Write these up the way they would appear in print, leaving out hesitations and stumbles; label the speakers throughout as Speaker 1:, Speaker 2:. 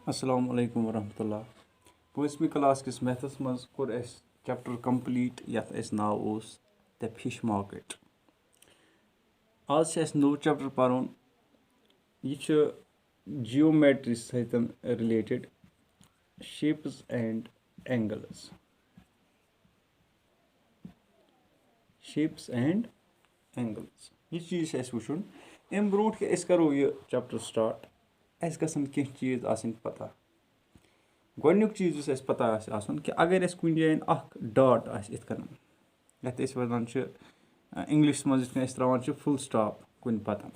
Speaker 1: Assalamu alaikum warahmatullah. Pٲnsmہِ class किस maths मंज core अस chapter complete यथ अस नाव ओस द फिश मार्केट. आज छ अस नो चैप्टर पढ़ुन. यह छ जियोमेट्री सहित related shapes and angles. Shapes and angles यह चीज अस वुचुन. अम ब्रोट कि अस करो यह चैप्टर स्टार्ट अस गसन कह चीज आसन पता. गोडनुक चीज अस पता आसन कि अगर अस कुन जायन अख डॉट आस इत कन यथ अस वनान छ इंग्लिश मज इथ अस त्रावान छ फुल स्टॉप कुन पतन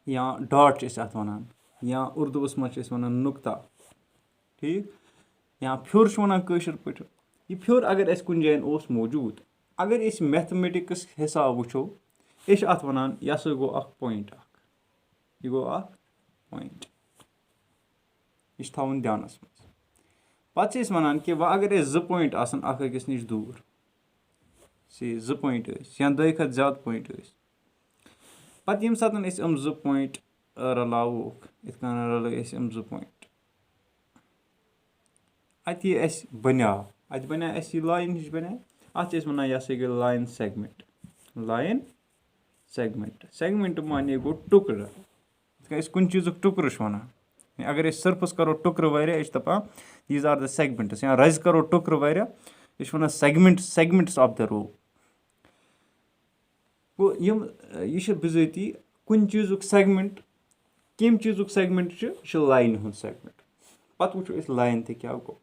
Speaker 1: या डॉट छ अस अथ वनान या उर्दूस मज अस वनान नुक्ता. ठीक या फ्योर छ वनान कशर पठ. यह फ्योर अगर अस कुन जायन ओस मौजूद अगर अस मैथमेटिक्स हिसाब वुचो अस अथ वनान यह हसा गो अख पॉइंट अख. यह गो अख पॉइंट. यह थवन ध्यानस मज. पे वनान कि वह अगर ज पॉइंट आसन अख अकिस नश दूर से ज पॉइंट या दो खत ज्यादा पॉइंट पे यम सात ज पॉइंट रलावोक इत रल ज पॉइंट अत यह अस बनाव अत बना अस यह लाइन हिश बना अत वनान यह हसा गई line segment. Line segment segment माने गो टुकड़. कुन चीज टुकड़ वनान अगर सर्फस करो टुकड़ वारिया दपान दीज आर द सेगमेंट्स या रज करो टुकड़ वारिया यह वनान सेगमेंट्स ऑफ द रो. गो यह बिजाती कुन चीज सेगमेंट कम चीज सेगमेंट लाइन हुंद सेगमेंट. पत वुचो अस लाइन ते क्या गो.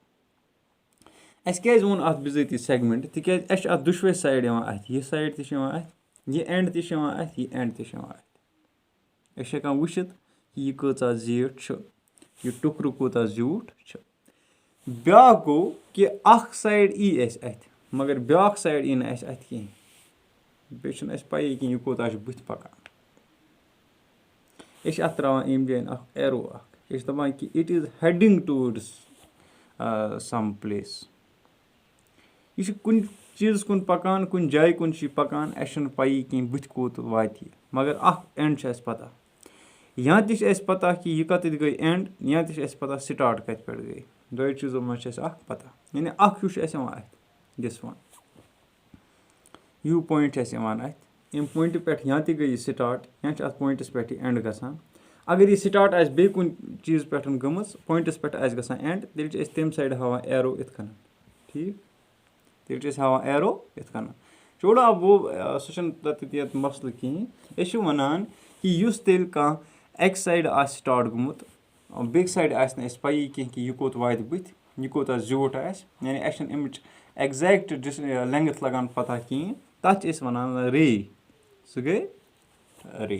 Speaker 1: अस क्या वोन अत बिजाती सेगमेंट तिकाज अस दुशवे साइड अत यह साइड ते अत यह एंड ते अत यह एंड ते अत. अस हेकान वुचित कि यह कचा जीठ छ यह टुकड़ कूता ज्यूठ छ. ब्या गो कि अख साइड ई अत मगर ब्या साइड ई ना अत कहें बे पाई कि यह कोता बुथ पकान. अस अत त्रावान अम जायन अख एरो अख अस दपान कि it is heading towards some place. यह कुन चीज कुन पकान कुन जाय कुन पकान अस पाई कहें बुथ कोत वात मगर अख एंड अस पता. यहाँ तस पता कि यह कत गई एंड यहाँ तस पता स्टार्ट कत पे गई. दो चीजों मज पता यानी अख हूँ अत दिस वन यू पॉइंट अत अम पॉइंट पे यहाँ तक गई स्टार्ट यहाँ अत पॉइंटस पे एंड गसान. अगर यह स्टार्ट आस बे कुन चीज पे गम पॉइंटस पे गसान एंड तेल तम साइड हावान एरो इत कन. ठीक तेल हावान एरो इत कन. छोड़ो अब वो सह तत मसल कहें. अस वनान कि युस तेल कह एक साइड स्टार्ट गोमुत बे साइड आस पाई कहें कि यह कोत वात बुथ यह कोता ज्यूठ आस यानी अस अमिच एग्जैक्ट लेंथ लगान पता कहें तथ वनान रे. सह गई रे.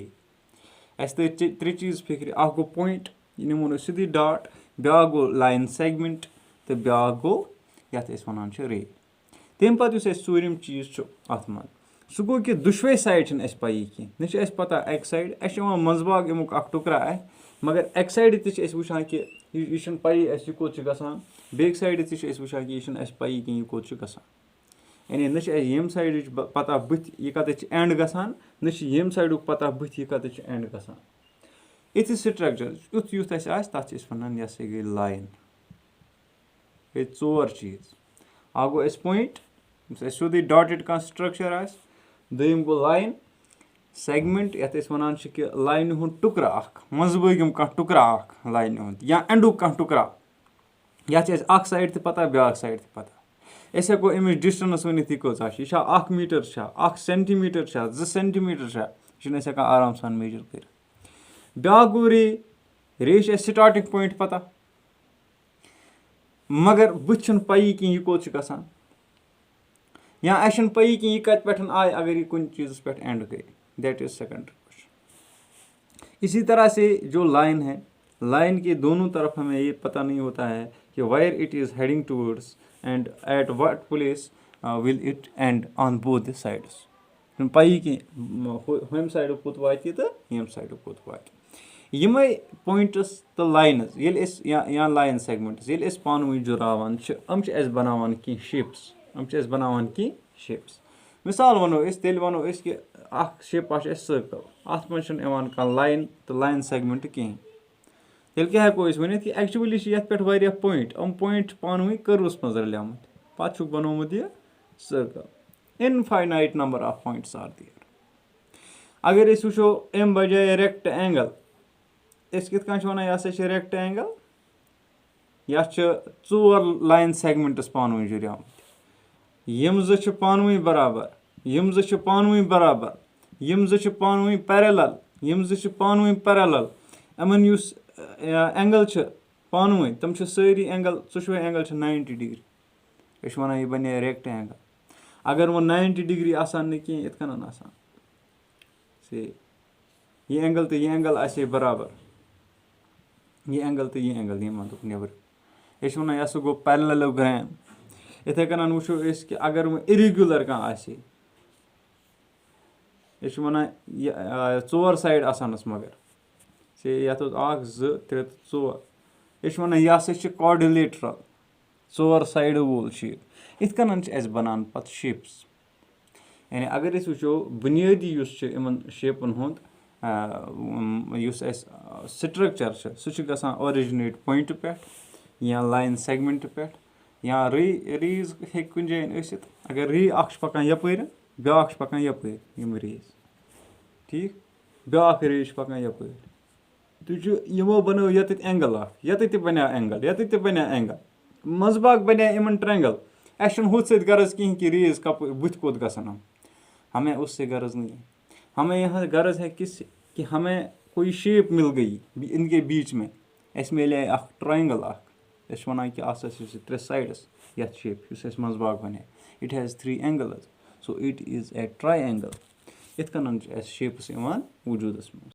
Speaker 1: अस त्रे चीज फिक्र अख गो पॉइंट यह निमो सीधी डॉट ब्या गो लाइन सेगमेंट तो ब्या गो यथ वनान रे. तम पे सूरम चीज अत मज सह गो कि दुशवे साइड अस पाई कहें न पता एक साइड अस मंजबाग अमुक अख टुकड़ा अथ मगर एक साइड तस वुचान कि यह पाई अस यह कोत गसान बे साइड तस वुचान कि यह पाई कहें यह कोत गसान. यानी न यम साइड पता बुथ यह कत एंड गसान न यम साइड पता बुथ यह कत एंड गसान. इथ स्ट्रक्चर युथ युथ तथ वनान यह हसा गई लाइन. गई चोर चीज अख गो पॉइंट सोदी डॉटेड कह स्ट्रक्चर आस. दोम गो लाइन सेगमेंट यथ वनान कि लाइन हुंद टुकड़ा अख मंजबागम कह टुकड़ा अख लाइन हुंद या एंडुक कह टुकड़ा यथ अख साइड ते पता ब्या साइड ते पता. अस हेको अमिच डिस्टेंस वनित यह कच यह 1 मीटर 1 सेंटीमीटर 2 सेंटीमीटर यह हेकान आराम सान मेजर कर. ब्या गो रे रे स्टार्टिंग पॉइंट पता मगर बुथ पाई कि यह कोत गसान या अस पाई कि यह कत पे आय अगर यह कुन चीज पे एंड गई. That is second question. इसी तरह से जो लाइन है लाइन के दोनों तरफ हमें ये पता नहीं होता है कि where it is heading towards and at what place will it end on both the sides. पाई कि हम साइड कोत वात तो यम साइड कोत वात. यमे पॉइंट्स तो लाइन्स या लाइन सेगमेंट्स ये पान वन जुरावान हम बनावान की शेप्स. हम बनावान की शेप्स. मिसाल वनो तेल वनो कि अख शेप सर्कल अत मज कह लाइन तो लाइन सेगमेंट कहें تیٚلہِ کیٛاہ ہٮ۪کو أسۍ ؤنِتھ کہِ ایٚکچُؤلی چھِ یَتھ پٮ۪ٹھ واریاہ پویِنٛٹ یِم پویِنٛٹ چھِ پانہٕ ؤنۍ کٔروَس منٛز رلیمٕتۍ پَتہٕ چھُکھ بنومُت یہِ circle infinite number of points are there. اگر أسۍ وٕچھو اَمہِ بجایہِ ریکٹ اینگل أسۍ کِتھ کٔنۍ چھِ وَنان یہِ ہسا چھِ ریکٹ اینگل یَتھ چھِ 4 لاین سیگمنٹٕس پانہٕ ؤنۍ جُڑیمٕتۍ یِم زٕ چھِ پانہٕ ؤنۍ برابر یِم زٕ چھِ پانہٕ ؤنۍ برابر یِم زٕ چھِ پانہٕ ؤنۍ پیرلل یِم زٕ چھِ پانہٕ ؤنۍ پیرلل یِمن یُس اینگل چھِ پانہٕ ؤنۍ تِم چھِ سٲری اینگل ژۄشوے اینگل چھِ 90 ڈگری أسۍ چھِ وَنان یہِ بَنے ریکٹ اینگل اگر وۄنۍ 90 ڈگری آسان نہٕ کینٛہہ یِتھ کٔنۍ آسان یہِ اینگل تہٕ یہِ اینگل آسہِ ہے برابر یہِ اینگل تہٕ یہِ اینگل یِم وَنہوکھ نیبر أسۍ چھِ وَنان یہِ ہسا گوٚو پیرللوگرام یِتھٕے کٔنۍ وٕچھو أسۍ کہِ اگر وۄنۍ اِرِگیوٗلر کانٛہہ آسہِ ہے أسۍ چھِ وَنان یہِ 4 سایڈ آسانَس مگر یَتھ اوس 1 2 3 تہٕ 4 أسۍ چھِ وَنان یہِ ہسا چھِ کاڈِلیٹرل 4 سایڈٕ وول چھِ یہِ یِتھ کٔنۍ چھِ اَسہِ بَنان پَتہٕ شیپٕس یعنی اگر أسۍ وٕچھو بُنیٲدی یُس چھُ یِمن شیپَن ہُنٛد یُس اَسہِ سٹرکچر چھُ سُہ چھُ گژھان آرِجنیٹ پویِنٹ پٮ۪ٹھ یا لاین سیگمنٹ پٮ۪ٹھ یا ریز ہیٚکہِ کُنہِ جایہِ ٲسِتھ اگر ری اکھ چھِ پَکان یَپٲرۍ بیاکھ چھُ پَکان یَپٲرۍ یِم ریز ٹھیٖک بیاکھ ریز چھِ پَکان یَپٲرۍ تُہۍ چھِو یِمو بَنٲو ییٚتٮ۪تھ اینگل اکھ ییٚتٮ۪تھ تہِ بَنیو اینگل ییٚتٮ۪تھ تہِ بَنیو اینگل منٛزٕ باگ بَنے یِمن ٹرٛینگل اَسہِ چھُنہٕ ہُتھ سۭتۍ غرض کِہینۍ کہِ ریز کَپٲرۍ بٕتھِ کوٚت گژھن یِم ہمیں اس سے غرض نہیں ہمیں یہاں غرض ہے کس کہ ہمیں کوئی شیپ مل گئی ان کے بیچ میں اَسہِ میلے اکھ ٹرٛاینگل اکھ أسۍ چھِ وَنان کہِ اَتھ ہسا چھِ 3 سایڈس یَتھ شیپ یُس اَسہِ منٛزٕ باگ بَنے it has 3 angles so it is A try angle یِتھ کٔنۍ چھِ اَسہِ شیپٕس یِوان وجوٗدس منٛز